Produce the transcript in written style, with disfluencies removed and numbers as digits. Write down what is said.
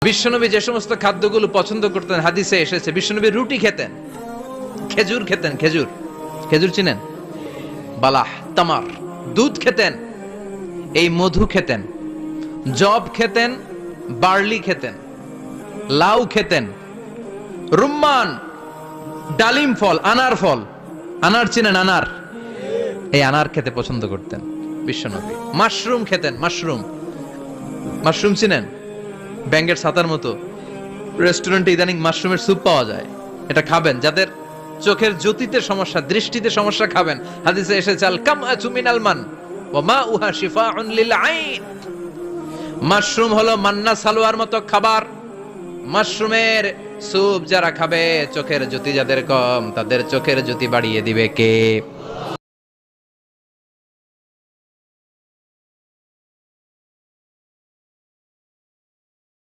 বিশ্বনবী যে সমস্ত খাদ্যগুলো পছন্দ করতেন হাদিসে এসেছে, বিশ্বনবী রুটি খেতেন, খেজুর খেতেন, খেজুর, খেজুর চিনেন, বালাহ, তামার, দুধ খেতেন, এই মধু খেতেন, জব খেতেন, বার্লি খেতেন, লাউ খেতেন, রুম্মান, ডালিম ফল, আনার ফল, আনার চিনেন, আনার, এই আনার খেতে পছন্দ করতেন বিশ্বনবী। মাশরুম খেতেন, মাশরুম, মাশরুম চিনেন, ব্যাঙ্গের ছাতার মতো, রেস্টুরেন্টে ইদানিং মাশরুমের স্যুপ পাওয়া যায়, এটা খাবেন। যাদের চোখের জ্যোতিতে সমস্যা, দৃষ্টিতে সমস্যা, খাবেন। হাদিসে এসেছে আল কামআতু মিনাল মান ওয়া মাউহা শিফাউন লিল আইন। মাশরুম হলো মান্না সালোয়ার মতো খাবার। মাশরুমের স্যুপ যারা খাবে, চোখের জ্যোতি যাদের কম, তাদের চোখের জ্যোতি বাড়িয়ে দিবে কে?